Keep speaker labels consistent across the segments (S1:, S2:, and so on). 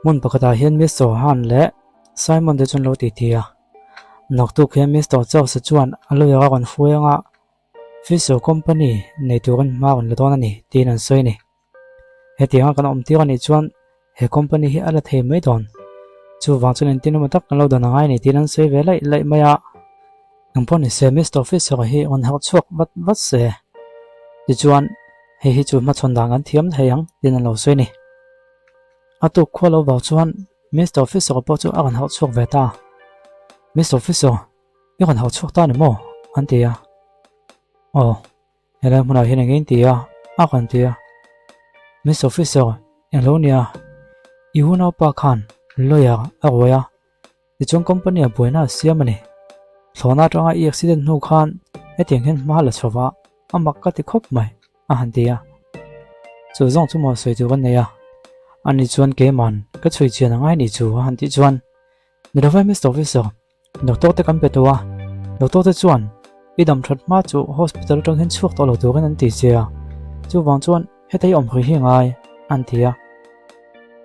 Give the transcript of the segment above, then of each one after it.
S1: mun pakata hian Mr. Han le Simon de chun lo ti tia noktuk hian Mr. Chow sa chuan aloya kon fuenga Fisher Company nei turin ma kon ladon ani tin an soi ni hetianga kan omti ani chuan he company hi ala thei mai don chu wang chuan tin ma tak kan lo dana ngai ni tin an soi ve lai maya angpon ni se Mr. Fisher hi on hak chuak bat se ti chuan hi chu ma chon dang an thiam theiang tin an lo soi ni atu kholo ba chuan Mr. Fisher po chu akan hak chuak ve ta Mr. Fisher i kan hak chuak ta ni mo an tia hele muna hin ngin tia akan tia Mr. Fisher englonia iuna pa khan loya agoya ti chung company a buena siamani thona tanga I accident nu khan etiang hen ma la chowa amak ka ti khop mai a han tia chu zong chu mo soi tu kan neya ani chuan ke man ka chui chian ngai ni chu han ti chuan midawai Mr. Fisher doctor te kan petwa doctor te chuan idam that ma chu hospital tang hen chuak to lo tu kan an ti chia chu wang chuan hetai om hui hi ngai an tia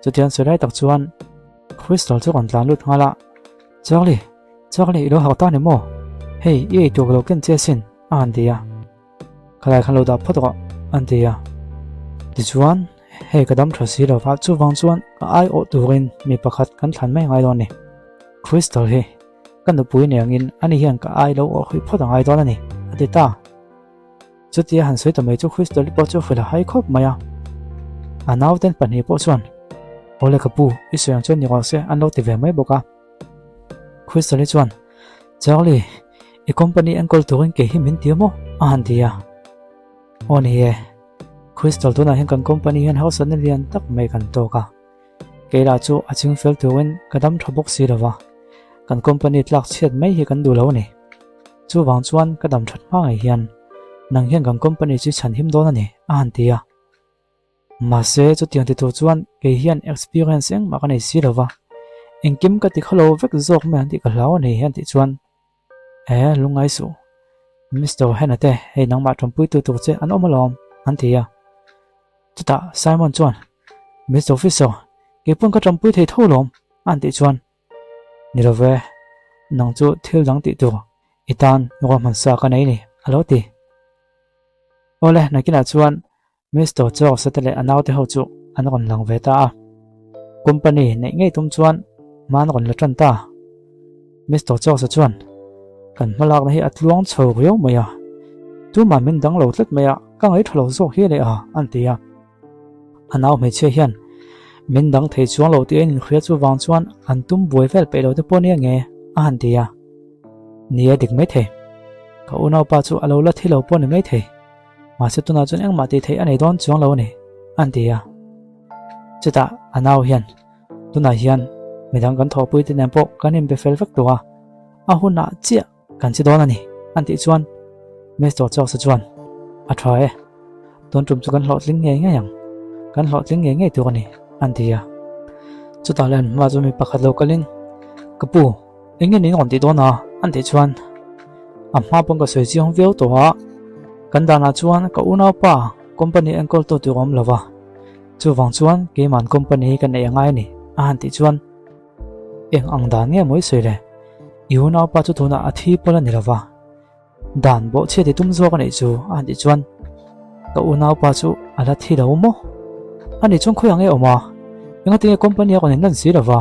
S1: chu tian surai tak chuan Crystal chu kan tlan lut ngala Charlie ilo hakta ni mo hei ye tu lo ken che sin an tia khalai khan lo da photo an tia ti chuan hei kadam thasi lo fa chu wang chuan ai o turin mi pakhat kan thlan mai ngai don ni Crystal hi kan du pui neangin ani hian ka ai lo o hui photo ngai don ani atita chu tia han soi ta mai chu Crystal po chu phila hai khop maya anaw ten pani po chuan ole kapu isuyang chuan ni wa se an lo ti ve mai boka Crystal chuan Charlie I company uncle turin ke himin tiamo an tia oni ye Crystal tu na hen kan company hen house an lian tak mai kan to ka keila chu aching fel tuin kadam thabok si rawa kan company tlak chet mai hi kan du lo ni chu wang chuan kadam that ma ngai hian nang hian kan company chi chan him don ani an tia ma se chu tiang ti tu chuan ke hian experience eng ma kan ei si rawa engkim ka ti khalo vek zok me an ti ka hlaw nei hian ti chuan lungai su Mr. Henate hei nang ma thampui tu che an omalom an tia chuta Simon chuan Mr. Fisher ke pun ka thampui thei tholom an ti chuan nirove nang chu thil dang ti tu itan ngwa man sa ka nei ni alo ti ole nakina chuan Mr. Chow satele anaw te ho chu an kon lang ve ta company nei ngei tum chuan man kon la tran ta Mr. Chow sa chuan kan malak na hi atluang chho riau maya tu ma min dang lo tlat maya ka ngai thalo zo hi le an tia anaw me che hian min dang thei chuang lo ti in khria chu wang chuan an tum buai vel pe lo te pon nge an tia nia dik mai the ka unaw pa chu alo la thilo pon mai the ma se tu na chun eng ma ti thei anei don chuang lo ni an tia chuta anaw hian tu na hian midang kan tho pui ti nem po kanim be fel vek tuwa a huna chia kan chi don ani an ti chuan Mr. Chow sa chuan a thrae don tum chu kan hlot ling nge yang kan hlot ling nge tu ani an tia chuta len ma chu mi pakhat lo kalin kapu engin ni on ti don an ti chuan amma pong ka soi chi hong veu to ha kan dana chuan ka unaw pa company uncle to tu om lawa chu wang chuan ke man company kan ei ngai ni an ti chuan eng ang dan nge moi soi le iunaw pa chu thuna athi pola ni lawa dan bo che ti tum zo ka nei chu an ti chuan ka unaw pa chu ala thi lo mo ani chung khoyang e oma enga ti company ko nen si lawa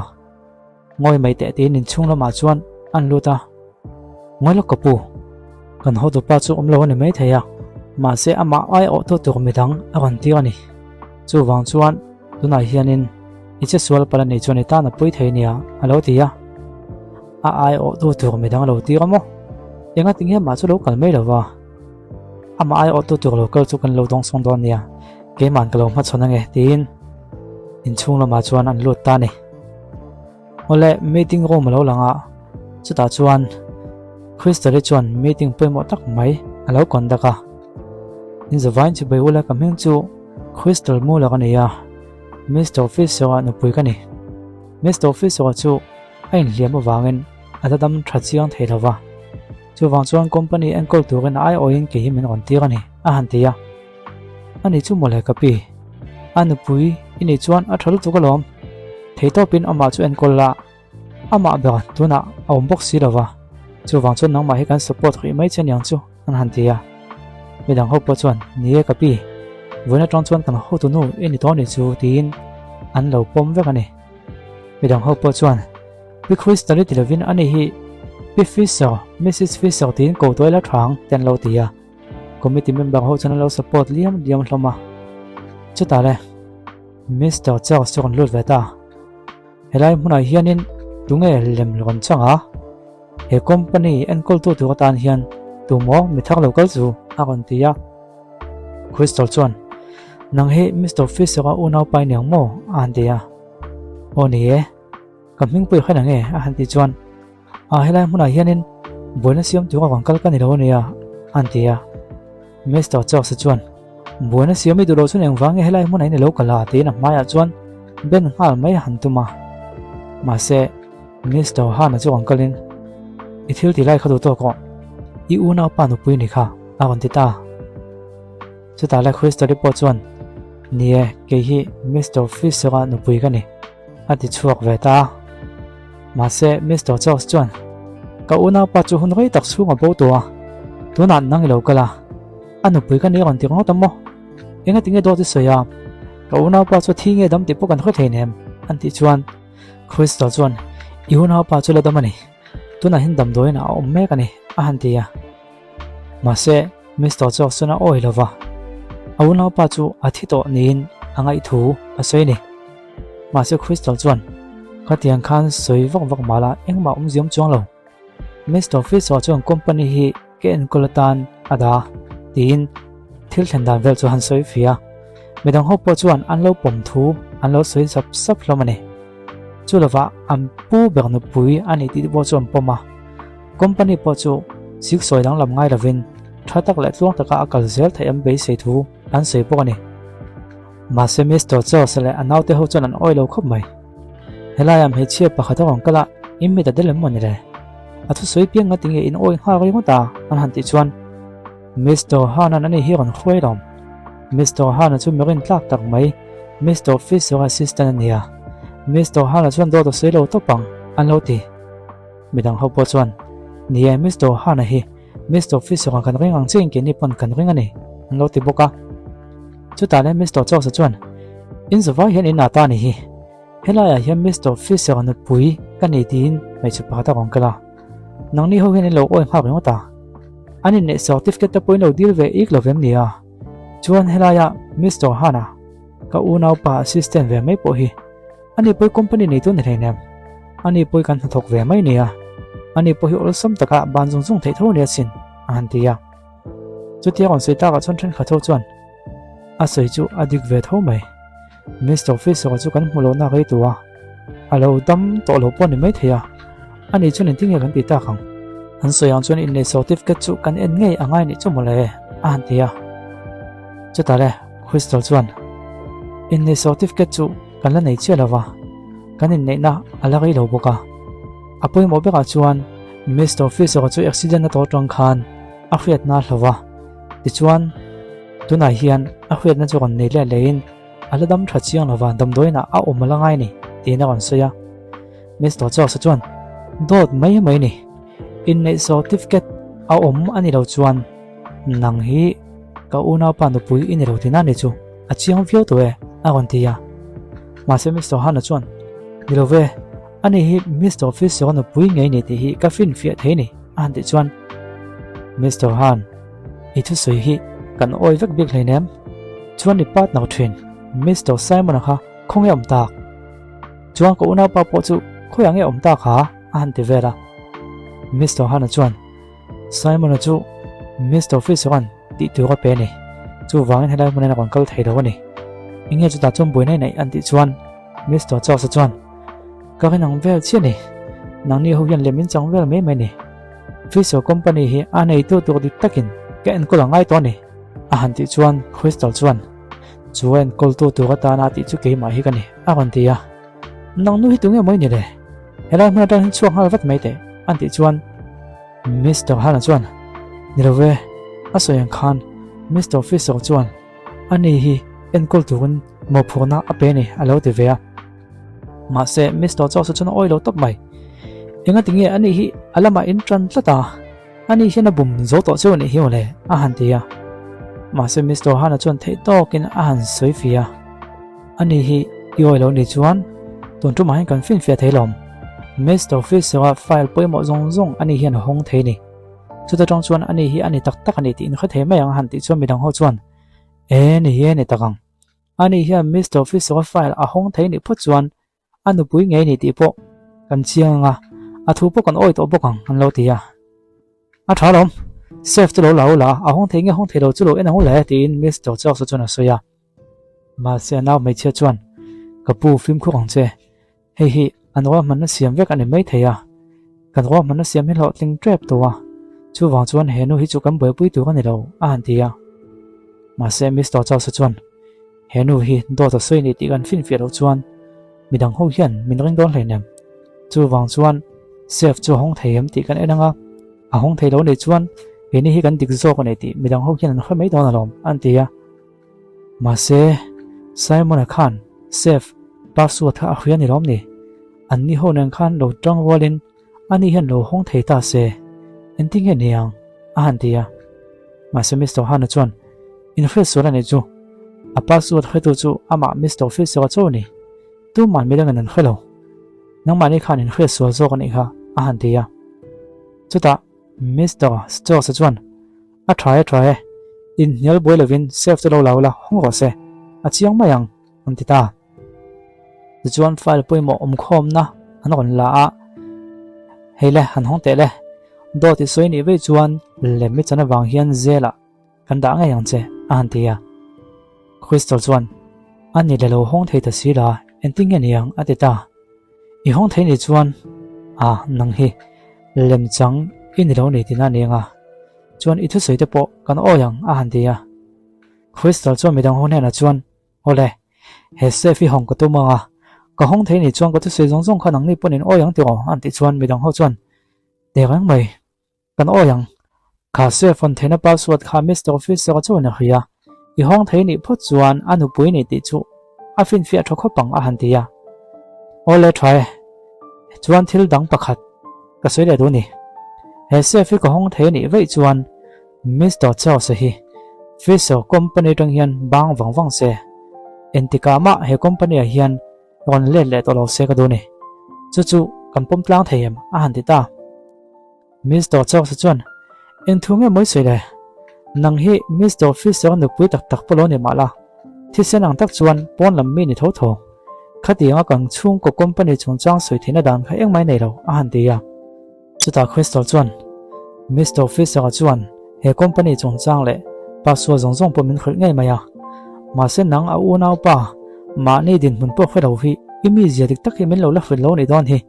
S1: ngoi mai te ti nin chung lama chuan an luta ngoi lo kapu kan ho tu pa chu om lo ni mai theya ma se ama ai o to tu midang awan ti ani chu wang chuan tuna hianin iche sual pala nei chuan ta na pui thei nia alo tia ai o tu midang lo ti mo enga ting he ma chu lo kal mai lawa ama ai o tu lo kal chu kan lo dong song don nia ke man kalo ma chona nge tin in chung lama chuan an lut ta ni ole meeting room lo langa chuta chuan Crystal chuan meeting pemo tak mai alo kon daka in zawai chu bai ula kameng chu Crystal mu la ka nia Mr. Fisher na pui ka ni Mr. Fisher chu ain liam awangin atadam thachiang thei lawa chu wang chuan company uncle turin ai oin ke himin on ti ka ni a han tia ani chu mole ka pi anu pui ini chuan a thal tu ka lom thấy to pin ama chu en kol la ama be tu na om box si lawa chu wang chon nang ma hi kan support khi mai chen yang chu an han tia midang ho po chuan nie ka pi vuna tong chuan kan ho tu nu ini to ni chu tin an lo pom ve ka ni midang ho po chuan bi quiz tali tilovin ani hi bi fisher mrs fisher tin ko toila thang ten lo tia committee member ho channel lo support liam hloma chu ta le Mr. Charles chon lut ve ta helai huna hianin tunge lem lon changa he company en kol tu tan hian tumo mithak local chu akon tia crystal chon nang he Mr. Fisher a unau pai nyang mo an tia oni e kaming pui khana nge a han ti chon a helai huna hianin boina siam tu ka kal ka ni lo nia an tia Mr. Charles chon buana siami du lo chun eng wange helai hmun ai ne lo kala te na maya chuan ben ngal mai han tuma ma se Mr. Han chu uncle-in ithil ti lai khadu to ko I una pa nu pui ni kha awan ti ta chu ta la Christ report chuan nie ke hi Mr. Fisher nu pui ka ni ati chuak ve ta ma se Mr. Charles chuan ka una pa chu hun rei tak chunga bo to tuna nang lo kala anu pui ka ni ron ti ngo tamo enga tinge do ti soya ka una pa chu thinge dam ti pokan kho theinem anti chuan Crystal chuan I una pa chu la damani tuna hin dam doina om me ka ni a han tia ma se Mr. Charles suna oi lova a una pa chu a thi to nin angai thu a soi ni ma se Crystal chuan ka tiang khan soi vak mala engma ziom chuang lo Mr. Fisher chuan company hi ke en kolatan ada tin thil thandan vel chu han soi fia midang ho po chuan an lo pom thu an lo soi sap hlomani chulawa am pu ber no pui ani ti bo chuan poma company po chu sik soi dang lam ngai lavin thatak le tlong taka akal zel thai am be sei thu an sei po ani ma se Mr. Charles le anaute ho chuan an oilo khop mai helayam he chia pakhat ong kala immi da delem moni le athu soi piang atinge in oi ha ri ngota an han ti chuan Mr. Han ani hi ron khoi rom Mr. Han chu merin tlak tak mai Mr. Fisher assistant ania Mr. Han chuan do sei lo to pang an lo ti midang ho po chuan nie Mr. Han hi Mr. Fisher kan ring ang ching ke ni pon kan ring ani an lo ti boka chu ta le Mr. Charles chuan in zawai hian in ata ni hi helaya hian Mr. Fisher na pui kan ni tin mai chu pa ta kong kala nang ni ho hian lo oi ha ri ta ani ne certificate ta point lo deal ve ik lo vem nia chuan helaya Mr. Hana ka unau pa assistant ve mai po hi ani poi company nei tu ni reinem ani poi kan thok ve mai nia ani po hi ol sam taka ban jung thei tho nia sin an tia chu tia kon seita ka chon thren kha tho chuan a soi chu adik ve tho mai Mr. Fisher chu kan mulo na gai tuwa alo dam to lo pon ni mai theya ani chuan tinge kan ti ta khang an soyang chuan in nei certificate chu kan en ngei angai ni chu mole an tia chu ta le Crystal chuan in nei certificate chu kan la nei che lawa kan in nei na ala gai lo boka apoi mo beka chuan Mr. Fisher chu accident na to tong khan a hriat na hlawa ti chuan tuna hian a hriat na chu kan nei le lein ala dam tha chiang lawa dam doina a omala ngai ni ti na kan soya Mr. Charles chuan dot mai ni in nei certificate a ani lo chuan nang hi ka una pa no pui in lo tina ni chu a chiang vio to e a kon tia ma se Mr. Han chuan milove ani hi Mr. Fisher no pui ngei ni ti hi ka fin fia the ni an ti chuan Mr. Han I thu soi hi kan oi vek bik hleinem chuan ni pat na thin Mr. Simon kha khong yam tak chuan ko una pa po chu khoyang e om ta kha an ti vera Mr. Han chuan Simon chu Mr. Fisher ti tu ka pe ni chu wangin helai mun na kon kal thei do ni inge chu ta chom boi nei an ti chuan Mr. Charles chuan ka nang vel chi ni nang ni ho hian lemin chang vel me ni Fisher company hi anei tu di takin ke en ko langai to ni a han ti chuan Crystal chuan chuan kol tu ka ta na ti chu ke ma hi ka ni a kon ti ya nang nu hi tu nge moi ni le helai mun ta chuang hal vat mai te an ti chuan Mr. Han chuan nirowe asoyang khan Mr. Fisher chuan ani hi en kol tu hun mo phona a pe ni alo ti ve mà sẽ Mr. Châu sẽ cho nó oi lâu tóc mày em nghe tiếng nghe anh hi alama in trăn tất ta anh hi na bùm dỗ tổ châu này hiểu lẽ hàn thì mà sẽ Mr. Hana chọn thấy to cái hàn sấy phía anh hi oi lâu này chuan tuần trước mà anh cần phiền phía thấy lòng Mr. Officer file bôi mọ rong rong anh hi na hong thấy này cho ta trong chuan anh hi anh tắc tắc anh tin khơi thấy mấy anh hàn thì chuan mình đang hô chuan ê này tắc ang anh hi Mr. Officer file hong thấy này phốt chuan anh nó bùi nghe này thì bộ cần chiang thu bộ còn oi tổ bộ còn lâu thì thả lỏng sếp cho lâu là không thấy nghe không thấy đâu chứ lâu em không lẽ thì Mr. Châu sẽ cho nó xoay mà sẽ nào mấy chia chuan cái bộ phim của ông chơi hey anh nói mình nó xem với anh mấy thầy cái nói mình nó xem hết lọt linh trap tổ chú vàng chuan hè nó hít chú cắm bưởi bưởi tuổi con này đâu anh thì mà sẽ Mr. Châu sẽ chuan hè nó hít đồ tập xoay này thì gần phim việt đâu chuan mình đang hô hiền mình đang đón lại nè chú vàng chuan sếp chú không thấy em thì cái này đang không thấy đâu này chuan vì này gần được rồi con này thì mình đang hô hiền không mấy đó là lòng anh thì mà sẽ Simon Khan sếp password thà khuyên này lắm nè anh đi hôn anh Khan đầu trong wallet anh đi hiện đầu không thấy ta sẽ anh tin cái này anh thì mà sẽ Mr. Han chuan in phết số này chú password khơi tu chú mà Mr. Officer cho này tu man mi đang ngân khơi lâu nang mani khan in khơi số zo con này han thì chú ta Mr. Store sẽ chuan try in nhớ boy levin save cho lâu lâu là không có xe chiang mai ang anh thì ta chuan file boy mo khom na anh còn là hay là hắn không tệ lẽ đó thì suy nghĩ với chuan lem mi chana vàng hiền dễ là kan đã ngay ang che anh thì Crystal chuan anh nhìn lại lâu không thấy thật sự là anh tin nghe niang ở ta, ý không thấy ni chuan, năng hi, lem trắng in lâu này thì na niang chuan ít thứ sấy tập bộ, còn oyang hàn thì Crystal chuan mình đang hôn hẹn chuan, ole, hết xe phi hồng của tôi mà, có không thấy ni chuan có thứ sấy giống giống khả năng ni bọn nên oyang thì anh thì chuan mình đang hôn chuan, để cái mày, còn oyang, cả xe phần thế na password cả Mr. Officer chuan là hia, ý không thấy ni phốt chuan anh hụp bụi ni thì chu phim phía cho khó bằng hàn thì ole try chuan thil dang pakhat ka soi le do ni he se fi ko hong the ni vei chuan Mr. Châu se hi Fisher company tang hian bang wang se entika ma he company hian ron le to lo se ka do ni chu kan pom tlang theim hàn thì ta Mr. Châu se chuan en thu nge moi soi le nang hi Mr. Fisher nu pui tak polo ni ma la thì sẽ năng tác chuan bốn làm mini thấu thổ khát tiếng càng chung của company chung trang sủi thế nào đàn khai em máy này đâu hàn thì chú ta Crystal chuan Mr. Officer chuan he company chung trang lệ password giống giống của mình khởi ngay mà sẽ năng u nào pa mà này điện mình bốc khởi đầu hi imi gì thì tất khi mình lâu là phần lâu này đòn hi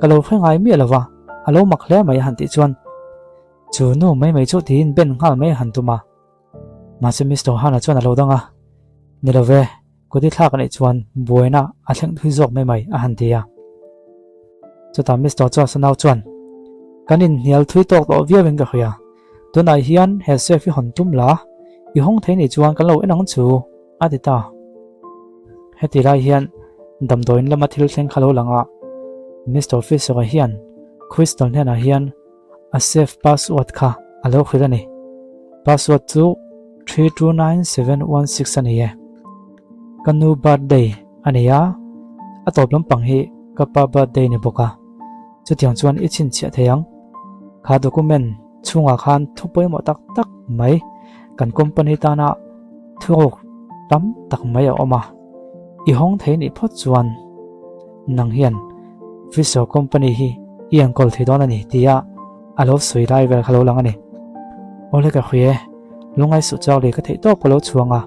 S1: cái lâu khai ngay miệng là va lâu mặc lẽ mày hàn thì chuan chú nu mấy chỗ thì bên ngal mấy hàn tu mà sẽ Mr. Han chuan là lâu đó nè đâu về có đi thắc này chuan buổi na thằng thui dọc mày hàn thì cho ta Mr. Châu sẽ nào chuan cái nên nhiều thui tóc đó viết bên cái kia tôi này hiền hết xe phi hòn tum lá yêu không thấy này chuan cái lâu ấy nắng chú thì ta hết thì lại hiền đầm đôi là mà thiếu sen khalo langa Mr. Officer hiền Crystal này là hiền a safe password kha alo khida ni password chu 329716 này kanu birthday ania atop lampang hi kapa birthday ni boka chutiang chuan ichin chia theyang kha document chunga khan thupoi mo tak mai kan company ta na thuok tam tak mai oma I hong thei ni phot chuan nang hian Fisher company hi iang kol thei don ani tia alo soi rai vel khalo lang ani ole ka khue lungai su chaw le ka thei to polo chuanga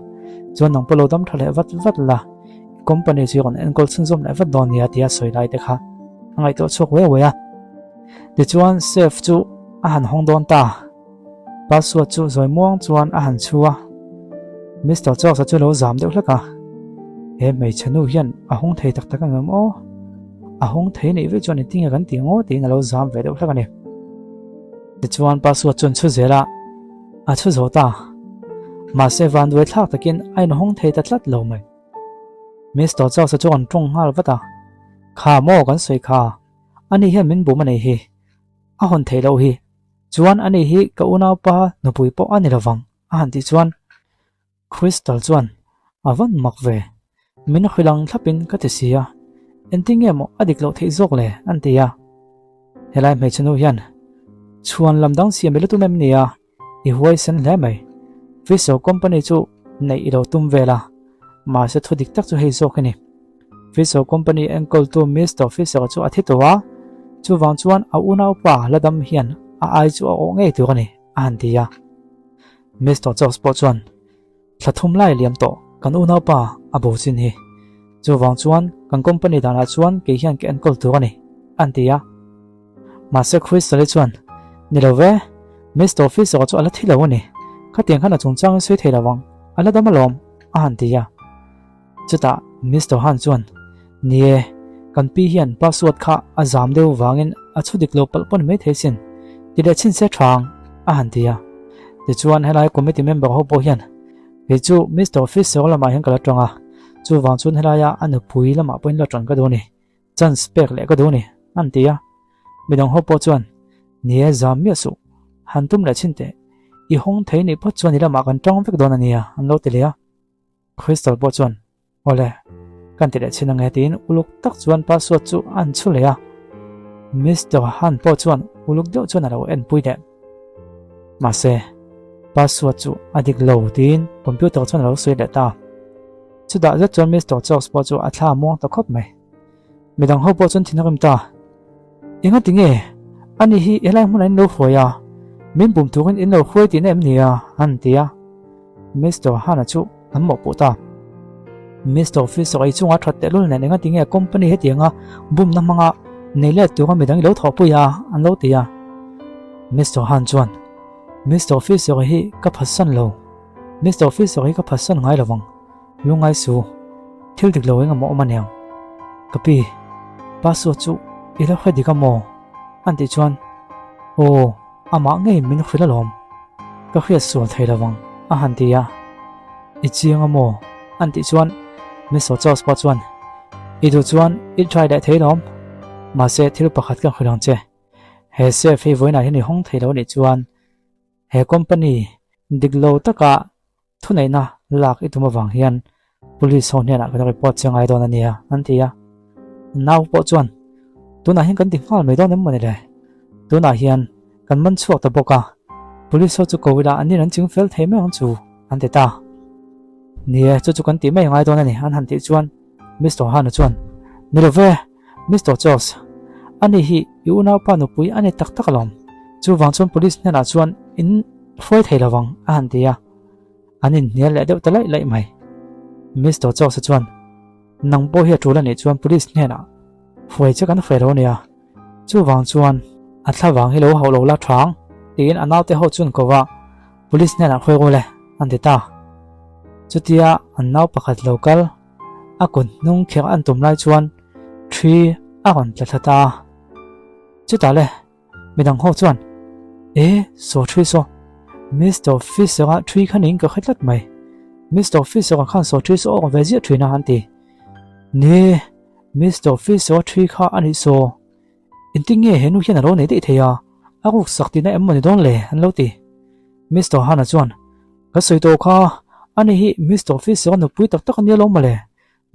S1: chuan nang polo dam thale vat la company chi on en kol chung zom la vat don nia tia soi rai te kha ngai to chok we ya ti chuan safe chu a han hong don ta password chu zoi muang chuan a han chua Mr. Châu sa chu lo zam deuh hlaka he mei chanu hian a hong thei tak angam o a hong thei nei ve chuan ni tinga kan tingo tin lo zam ve deuh hlaka ni ti chuan password chun chu zela a chu zo ta ma se van doi thak takin ai no hong thei ta tlat lo mai Mr. Châu sa chu an tong hal vata khá mô gần xoay khá anh hi min bố mà này hi à hồn thấy lâu hi chuan anh hi cậu nào pa nó bùi bỏ anh là vắng anh thì chuan Crystal chuan à vẫn mặc về mình khơi lăng thắp pin cái thứ gì à anh tin nghe một adik lâu thấy rốt lệ anh thì à thế lại mấy chân đâu hiền chuan làm đăng xiêm bên lúc tụi em nè i huay sen lẽ mày vì sao company chú này đầu tum về là mà sẽ thôi địch tắc cho hay rốt cái này vì sao company uncle to Mr. Officer chú à thiết đó chú vang chuan à unau pa là đâm hiền à ai chú ở ngay từ cái này anh thì à Mr. Jones chuan thật thum lại liam to kan unau pa à bố xin hi chú vang chuan kan company đàn là chuan cái hiền cái uncle to cái này anh thì à mà sẽ Chris lấy chuan nè đâu về Mr. Officer chú à là thiết đâu này các tiền khác là chúng trang suy thế là vang à là đâm mà lom anh thì à chú ta Mr. Han chuan nè kan pi hian password kha a zam deuh wangin a chudik lo palpon mai thesin ti da chin se thang a han tia ti chuan helai committee member ho po hian he chu Mr. Officer lama hian kala tonga chu wang chun helaya an pui lama poin la tron ka do ni chan spec le ka do ni an tia midong ho po chuan nie zam mi su han tum la chin te I hong thei ni po chuan ila ma kan tong vek don ania an lo te le Crystal po chuan ole kan tile china nge tin uluk tak chuan password chu an chu le a Mr. Han po chuan uluk deuh chuan alo en pui de ma se password chu adik lo tin computer chuan alo soi le ta chu da zat chuan Mr. Charles po chu a thla mo ta khop mai midang ho po chuan thinakim ta inga tinge ani hi elai mun an lo foya min bum tukin in lo khoi tin em nia an tia Mr. Han chu an mo pu ta Mr. Officer ai chunga that te lul ne nga tinge company he tianga bum na manga neile tu ka midang lo tho pu ya an lo tia Mr. Han chuan Mr. Officer hi ka phasan lo Mr. Officer hi ka phasan ngai lawang lungai su thil dik lo nga mo maneng kapi password chu ila khadi ka mo anti chuan o ama ngai min khila lom ka khia su thai lawang a han tia ichianga mo anti chuan Mr. Charles po chuan idu chuan I try đại thế lom mà se thil pakhat ka khilong che he se fe voina hi ni hong thelo ni chuan he company diglo taka thunai na lak ituma wang hian police hon hian ka report changai don ania antia now po chuan tuna hin kan tingal mai don emma le tuna hian kan man chuak ta boka police chu ko wila ani ran ching fel thei me ang chu ante ta nia chu kan ti mai ngai don ani han han ti chuan Mr. Han chuan nilove Mr. Charles ani hi yuna pa no pui ani tak tak lom chu wang chuan police na chuan in foi thei lawang a han tia anin nia le deuh talai lai mai Mr. Charles chuan nang po hi tula ni chuan police na foi che kan foi ro nia chu wang chuan a thla wang hi lo ho lo la thang tin anau te ho chun ko wa police na khoi go le an ta chutia annau pakhat local akun nung khek an tum lai chuan 3 akon tlathata chuta le midang ho chuan so 3 so Mr. Officer 3 khanin ka khatlat mai Mr. Officer khan so 3 so ko veji 3 na hanti ne Mr. Officer 3 kha ani so intinge henu hian ro nei de theya aku sakti na emmoni don le an lo ti Mr. Han chuan ka soito kha ani hi Mr. Officer no pui tak tak ani lo male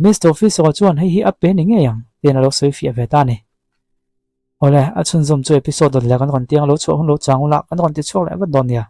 S1: Mr. Officer chuan hi ape ni nge yang ten alo soi fi ve ta ni ole a chun zom chu episode le kan kon tiang lo chu hon lo chang la kan kon ti chok le ba don ya